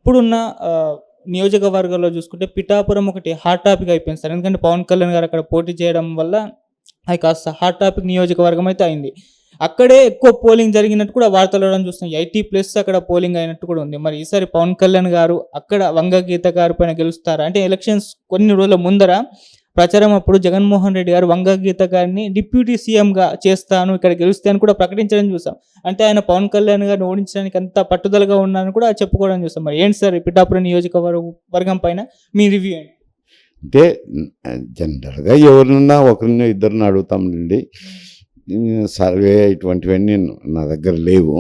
ఇప్పుడున్న నియోజకవర్గాల్లో చూసుకుంటే పిఠాపురం ఒకటి హాట్ టాపిక్ అయిపోయింది సార్. ఎందుకంటే పవన్ కళ్యాణ్ గారు అక్కడ పోటీ చేయడం వల్ల అది కాస్త హాట్ టాపిక్ నియోజకవర్గం అయితే అయింది. అక్కడే ఎక్కువ పోలింగ్ జరిగినట్టు కూడా వార్తలు రావడం చూస్తున్నాం. 80+ అక్కడ పోలింగ్ అయినట్టు కూడా ఉంది. మరి ఈసారి పవన్ కళ్యాణ్ గారు అక్కడ వంగ గీత గారి పైన గెలుస్తారా? అంటే ఎలక్షన్స్ కొన్ని రోజుల ముందర ప్రచారం అప్పుడు జగన్మోహన్ రెడ్డి గారు వంగ గీత గారిని డిప్యూటీ సీఎంగా చేస్తాను, ఇక్కడ గెలుస్తే అని కూడా ప్రకటించడం చూసాం. అంటే ఆయన పవన్ కళ్యాణ్ గారిని ఓడించడానికి అంత పట్టుదలగా ఉన్నారని కూడా చెప్పుకోవడం చూసాం. మరి ఏంటి సార్ ఈ పిఠాపురం నియోజకవర్గం పైన మీ రివ్యూ ఏంటి? అంటే జనరల్గా ఎవరినన్నా ఒకరిని ఇద్దరిని అడుగుతాంలేండి. సర్వే ఇటువంటివన్నీ నా దగ్గర లేవు.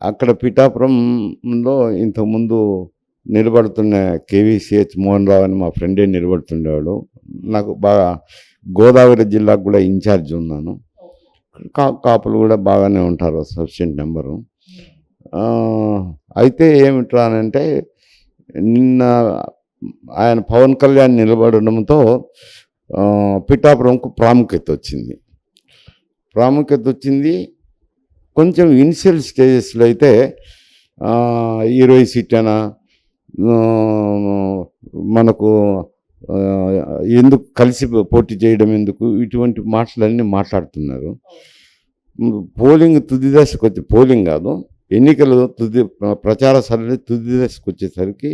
అక్కడ పిఠాపురంలో ఇంతకుముందు నిలబడుతున్న కేవీసీహెచ్ మోహన్ రావు అని మా ఫ్రెండే నిలబడుతుండేవాడు. నాకు బాగా గోదావరి జిల్లాకు కూడా ఇన్ఛార్జ్ ఉన్నాను. కాపులు కూడా బాగానే ఉంటారు, సఫిషియెంట్ నెంబరు. అయితే ఏమిట్రా అనంటే నిన్న ఆయన పవన్ కళ్యాణ్ నిలబడడంతో పిఠాపురంకు ప్రాముఖ్యత వచ్చింది. కొంచెం ఇనిషియల్ స్టేజెస్లో అయితే 20 సీట్లైనా మనకు ఎందుకు కలిసి పోటీ చేయడం ఎందుకు, ఇటువంటి మాటలన్నీ మాట్లాడుతున్నారు. పోలింగ్ తుది దశకు వచ్చి, పోలింగ్ కాదు, ఎన్నికలు ప్రచార సరళి తుది దశకు వచ్చేసరికి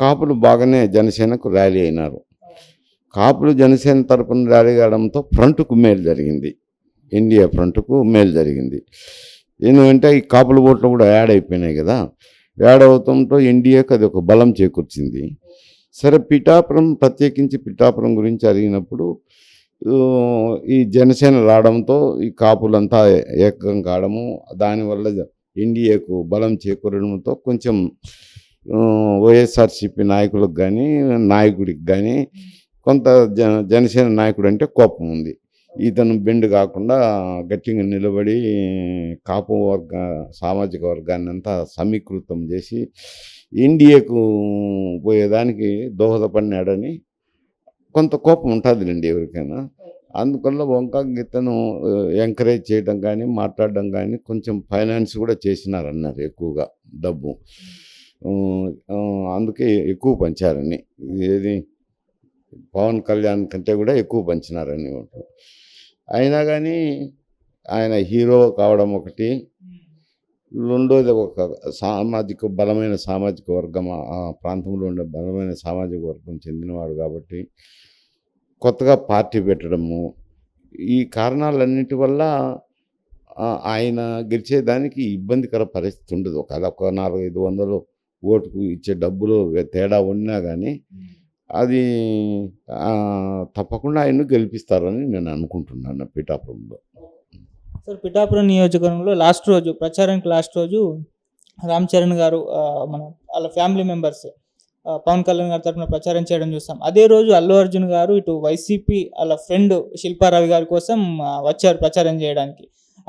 కాపులు బాగానే జనసేనకు ర్యాలీ అయినారు. కాపులు జనసేన తరపున ర్యాలీ కావడంతో ఫ్రంట్కు మేలు జరిగింది, ఎన్డీఏ ఫ్రంట్కు మేలు జరిగింది. ఎందుకంటే ఈ కాపుల ఓట్లు కూడా యాడ్ అయిపోయినాయి కదా. యాడ్ అవడంతో ఎన్డీఏకి అది ఒక బలం చేకూర్చింది. సరే, ప్రత్యేకించి పిఠాపురం గురించి అడిగినప్పుడు ఈ జనసేన రావడంతో ఈ కాపులంతా ఏకం కావడము, దానివల్ల ఎన్డీఏకు బలం చేకూరడంతో కొంచెం వైఎస్ఆర్సీపీ నాయకులకు కానీ నాయకుడికి కానీ కొంత జనసేన నాయకుడు అంటే కోపం ఉంది. ఇతను బెండ్ కాకుండా గట్టిగా నిలబడి కాపు సామాజిక వర్గాన్ని అంతా సమీకృతం చేసి ఎన్డీఏకు పోయేదానికి దోహదపడినాడని కొంత కోపం ఉంటుందిలేండి ఎవరికైనా. అందువల్ల వంక గీతను ఎంకరేజ్ చేయడం కానీ మాట్లాడడం కానీ కొంచెం ఫైనాన్స్ కూడా చేసినారన్నారు, ఎక్కువగా డబ్బు. అందుకే ఎక్కువ పంచారని, ఏది పవన్ కళ్యాణ్ కంటే కూడా ఎక్కువ పంచినారని. అయినా కానీ ఆయన హీరో కావడం ఒకటి, రెండోది ఒక బలమైన సామాజిక వర్గం, ఆ ప్రాంతంలో ఉండే బలమైన సామాజిక వర్గం చెందినవాడు కాబట్టి కొత్తగా పార్టీ పెట్టడము, ఈ కారణాలన్నిటి వల్ల ఆయన గెలిచేదానికి ఇబ్బందికర పరిస్థితి ఉండదు. ఒకవేళ ఒక 400-500 ఓటుకు ఇచ్చే డబ్బులు తేడా ఉన్నా కానీ అది తప్పకుండా ఆయన్ను గెలిపిస్తారని నేను అనుకుంటున్నాను పిఠాపురంలో. సార్, పిఠాపురం నియోజకవర్గంలో ప్రచారానికి లాస్ట్ రోజు రామ్ చరణ్ గారు వాళ్ళ ఫ్యామిలీ మెంబర్స్ పవన్ కళ్యాణ్ గారి తరఫున ప్రచారం చేయడం చూస్తాం. అదే రోజు అల్లు అర్జున్ గారు ఇటు వైసీపీ వాళ్ళ ఫ్రెండ్ శిల్పారావి గారి కోసం వచ్చారు ప్రచారం చేయడానికి.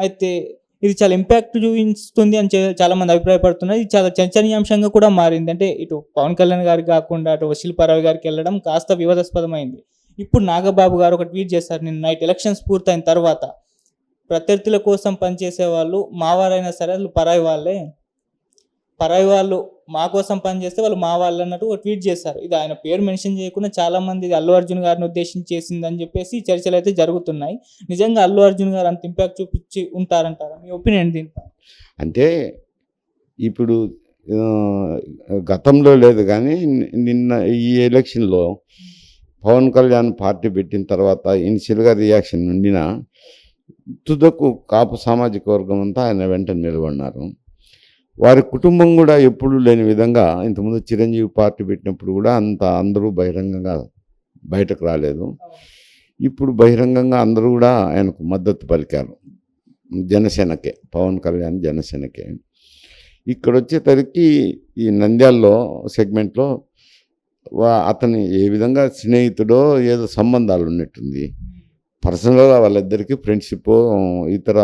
అయితే ఇది చాలా ఇంపాక్ట్ చూపిస్తుంది అని చాలామంది అభిప్రాయపడుతున్నారు. ఇది చాలా చర్చనీయాంశంగా కూడా మారింది. అంటే ఇటు పవన్ కళ్యాణ్ గారికి కాకుండా అటు శిల్పారావి గారికి వెళ్ళడం కాస్త వివాదాస్పదమైంది. ఇప్పుడు నాగబాబు గారు ఒక ట్వీట్ చేశారు నిన్న నైట్, ఎలక్షన్స్ పూర్తయిన తర్వాత ప్రత్యర్థుల కోసం పనిచేసే వాళ్ళు మావారైనా సరే వాళ్ళు పరాయి వాళ్ళు మా కోసం పనిచేస్తే వాళ్ళు మా వాళ్ళు అన్నట్టు ఒక ట్వీట్ చేశారు. ఇది ఆయన పేరు మెన్షన్ చేయకుండా చాలామంది ఇది అల్లు అర్జున్ గారిని ఉద్దేశించి చేసిందని చెప్పేసి చర్చలు అయితే జరుగుతున్నాయి. నిజంగా అల్లు అర్జున్ గారు అంత ఇంపాక్ట్ చూపించి ఉంటారంటారా? మీ ఒపీనియన్ దీనిపై? అంటే ఇప్పుడు గతంలో లేదు కానీ నిన్న ఈ ఎలక్షన్లో పవన్ కళ్యాణ్ పార్టీ పెట్టిన తర్వాత ఇనిషియల్గా రియాక్షన్ ఉండినా తుదకు కాపు సామాజిక వర్గం అంతా ఆయన వెంట నిలబడినారు. వారి కుటుంబం కూడా ఎప్పుడు లేని విధంగా ఇంతకుముందు చిరంజీవి పార్టీ పెట్టినప్పుడు కూడా అందరూ బహిరంగంగా బయటకు రాలేదు. ఇప్పుడు బహిరంగంగా అందరూ కూడా ఆయనకు మద్దతు పలికారు, జనసేనకే, పవన్ కళ్యాణ్ జనసేనకే. ఇక్కడ వచ్చేసరికి ఈ నంద్యాలలో సెగ్మెంట్లో అతని ఏ విధంగా స్నేహితుడో ఏదో సంబంధాలు ఉన్నట్టుంది. పర్సనల్గా వాళ్ళిద్దరికీ ఫ్రెండ్షిప్, ఇతర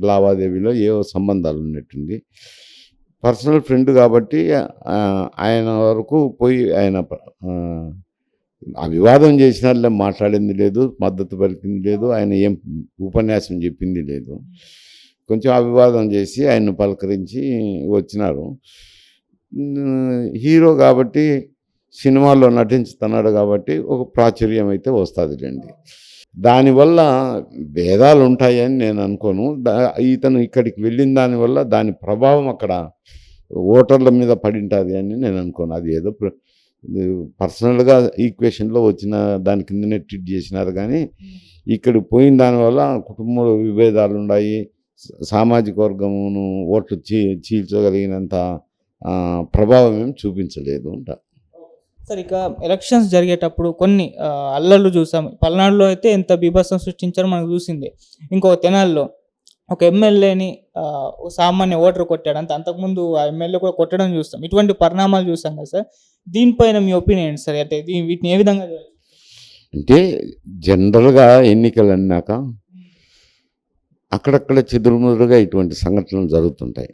లావాదేవీలో ఏవో సంబంధాలు ఉన్నట్టుంది. పర్సనల్ ఫ్రెండ్ కాబట్టి ఆయన వరకు పోయి ఆయన ఆ వివాదం చేసినట్లే మాట్లాడింది లేదు, మద్దతు పలికింది లేదు, ఆయన ఏం ఉపన్యాసం చెప్పింది లేదు. కొంచెం ఆ వివాదం చేసి ఆయన్ను పలకరించి వచ్చినారు. హీరో కాబట్టి సినిమాల్లో నటించుతున్నాడు కాబట్టి ఒక ప్రాచుర్యం అయితే వస్తుందిలేండి. దానివల్ల భేదాలు ఉంటాయని నేను అనుకోను. ఇతను ఇక్కడికి వెళ్ళిన దానివల్ల దాని ప్రభావం అక్కడ ఓటర్ల మీద పడింటుంది అని నేను అనుకోను. అది ఏదో పర్సనల్గా ఈక్వేషన్లో వచ్చిన దాని కిందనే ట్రీట్ చేసినారు కానీ ఇక్కడికి పోయిన దానివల్ల కుటుంబంలో విభేదాలు ఉన్నాయి. సామాజిక వర్గమును ఓట్లు చీల్చగలిగినంత ప్రభావం ఏం చూపించలేదు అంట. సార్ ఇక ఎలక్షన్స్ జరిగేటప్పుడు కొన్ని అల్లర్లు చూసాం. పల్నాడులో అయితే ఎంత బీభత్సం సృష్టించారో మనకు చూసింది. ఇంకో తెనాలిలో ఒక ఎమ్మెల్యేని సామాన్య ఓటర్ కొట్టాడు. అంతకుముందు ఆ ఎమ్మెల్యే కూడా కొట్టడం చూస్తాం. ఇటువంటి పరిణామాలు చూస్తాం కదా సార్. దీనిపైన మీ ఒపీనియన్ ఏంటి సార్? అంటే వీటిని ఏ విధంగా అంటే జనరల్గా ఎన్నికలు అన్నాక అక్కడక్కడ చెదురుముదురుగా ఇటువంటి సంఘటనలు జరుగుతుంటాయి.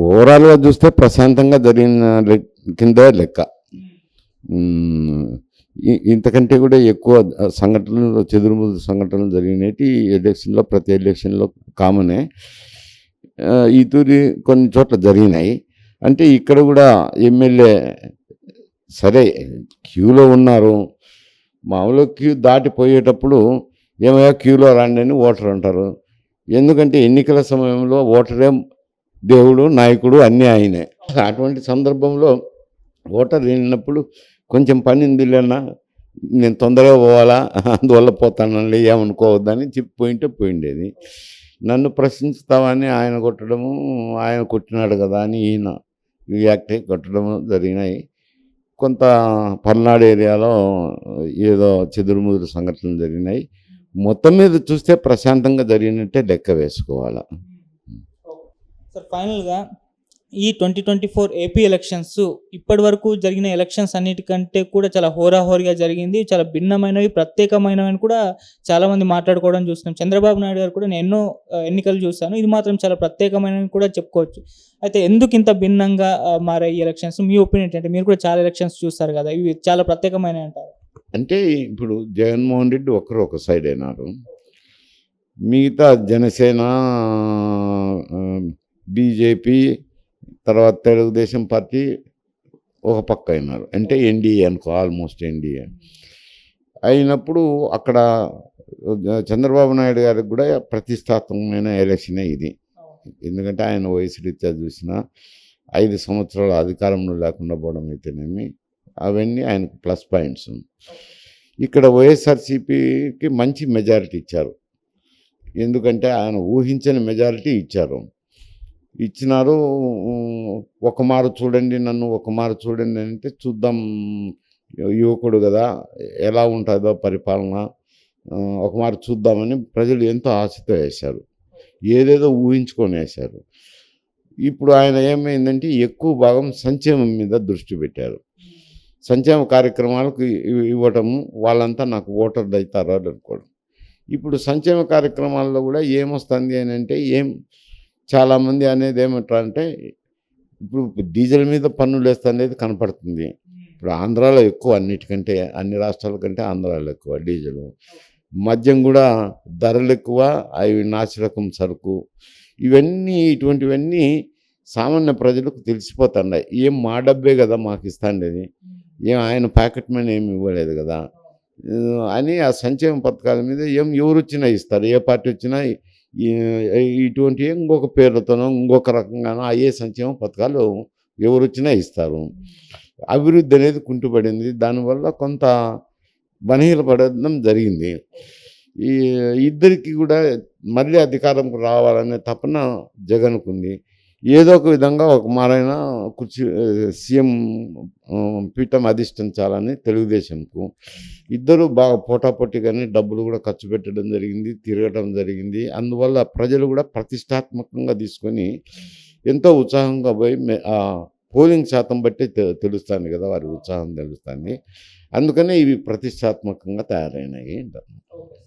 ఓవరాల్గా చూస్తే ప్రశాంతంగా జరిగిన కింద లెక్క. ఇంతకంటే కూడా ఎక్కువ సంఘటనలు చెదురుముదురు సంఘటనలు జరిగినవి ఎలక్షన్లో ప్రతి ఎలక్షన్లో కామనే. ఈ తూరి కొన్ని చోట్ల జరిగినాయి. అంటే ఇక్కడ కూడా ఎమ్మెల్యే సరే క్యూలో ఉన్నారు. మామూలుగా క్యూ దాటిపోయేటప్పుడు ఏమయ్యా క్యూలో రండి అని ఓటర్ అంటారు. ఎందుకంటే ఎన్నికల సమయంలో ఓటరే దేవుడు, నాయకుడు అన్నీ ఆయనే. అటువంటి సందర్భంలో ఓటర్ వెళ్ళినప్పుడు కొంచెం పని ఉందిలేనా, నేను తొందరగా పోవాలా, అందువల్ల పోతానండి ఏమనుకోవద్దని చెప్పి పోయిండేది. నన్ను ప్రశ్నిస్తామని ఆయన కొట్టడము, ఆయన కొట్టినాడు కదా అని ఈయన రియాక్ట్ అయ్యి కొట్టడము జరిగినాయి. కొంత పల్నాడు ఏరియాలో ఏదో చెదురుముదురు సంఘటనలు జరిగినాయి. మొత్తం మీద చూస్తే ప్రశాంతంగా జరిగినట్టే లెక్క వేసుకోవాలి. సార్ ఫైనల్గా ఈ 2024 ఏపీ ఎలక్షన్స్ ఇప్పటి వరకు జరిగిన ఎలక్షన్స్ అన్నిటికంటే కూడా చాలా హోరాహోరీగా జరిగింది. చాలా భిన్నమైనవి, ప్రత్యేకమైనవి కూడా చాలామంది మాట్లాడుకోవడం చూస్తున్నాం. చంద్రబాబు నాయుడు గారు కూడా నేను ఎన్నో ఎన్నికలు చూశాను, ఇది మాత్రం చాలా ప్రత్యేకమైనవి కూడా చెప్పుకోవచ్చు. అయితే ఎందుకు ఇంత భిన్నంగా మారాయి ఈ ఎలక్షన్స్? మీ ఒపీనియన్ అంటే మీరు కూడా చాలా ఎలక్షన్స్ చూస్తారు కదా, ఇవి చాలా ప్రత్యేకమైనవి అంటారు? అంటే ఇప్పుడు జగన్మోహన్ రెడ్డి ఒక సైడ్ అయినారు. మిగతా జనసేన, బీజేపీ, తర్వాత తెలుగుదేశం పార్టీ ఒక పక్క అయినారు. అంటే ఎన్డీఏ అనుకో, ఆల్మోస్ట్ ఎన్డీఏ అయినప్పుడు అక్కడ చంద్రబాబు నాయుడు గారికి కూడా ప్రతిష్టాత్మకమైన ఎలక్షనే ఇది. ఎందుకంటే ఆయన వయసు రీత్యా చూసిన 5 సంవత్సరాల అధికారంలో లేకుండా పోవడం అయితేనేమి అవన్నీ ఆయనకు ప్లస్ పాయింట్స్. ఇక్కడ వైఎస్ఆర్సీపీకి మంచి మెజారిటీ ఇచ్చారు. ఎందుకంటే ఆయన ఊహించని మెజారిటీ ఇచ్చినారు. ఒక మారు చూడండి, నన్ను ఒక మారు చూడండి అంటే చూద్దాం, యువకుడు కదా ఎలా ఉంటుందో పరిపాలన, ఒక మారు చూద్దామని ప్రజలు ఎంతో ఆశతో వేశారు. ఏదేదో ఊహించుకొని వేశారు. ఇప్పుడు ఆయన ఏమైందంటే ఎక్కువ భాగం సంక్షేమం మీద దృష్టి పెట్టారు. సంక్షేమ కార్యక్రమాలకు ఇవ్వటం, వాళ్ళంతా నాకు ఓటర్లు అవుతారో అనుకోవడం. ఇప్పుడు సంక్షేమ కార్యక్రమాల్లో కూడా ఏమొస్తుంది అని అంటే చాలామంది అనేది ఏమంటారంటే ఇప్పుడు డీజిల్ మీద పన్నులు వేస్తనేది కనపడుతుంది. ఇప్పుడు ఆంధ్రాలో ఎక్కువ, అన్నిటికంటే అన్ని రాష్ట్రాల కంటే ఆంధ్రాలో ఎక్కువ డీజిల్. మద్యం కూడా ధరలు ఎక్కువ, అవి నాసిరకం సరుకు. ఇటువంటివన్నీ సామాన్య ప్రజలకు తెలిసిపోతున్నాయి. మా డబ్బే కదా మాకు ఇస్తాండేది, ఆయన ప్యాకెట్ మనీ ఏమి ఇవ్వలేదు కదా అని ఆ సంక్షేమ పథకాల మీద ఎవరు వచ్చినా ఇస్తారు. ఏ పార్టీ వచ్చినా ఇటువంటి ఇంకొక పేర్లతోనో ఇంకొక రకంగానో అయ్యే సంక్షేమ పథకాలు ఎవరు వచ్చినా ఇస్తారు. అభివృద్ధి అనేది కుంటుపడింది. దానివల్ల కొంత బలహీనపడడం జరిగింది. ఇద్దరికి కూడా మళ్ళీ అధికారంకు రావాలనే తపన జగన్కు ఉంది. ఏదో ఒక విధంగా ఒక మారైనా సీఎం పీఠం అధిష్ఠించాలని తెలుగుదేశంకు. ఇద్దరు బాగా పోటాపోటీగానే డబ్బులు కూడా ఖర్చు పెట్టడం జరిగింది, తిరగడం జరిగింది. అందువల్ల ప్రజలు కూడా ప్రతిష్టాత్మకంగా తీసుకొని ఎంతో ఉత్సాహంగా పోయి పోలింగ్ శాతం బట్టి తెలుస్తుంది కదా, వారి ఉత్సాహం తెలుస్తుంది. అందుకనే ఇవి ప్రతిష్టాత్మకంగా తయారైనాయి అంటారు.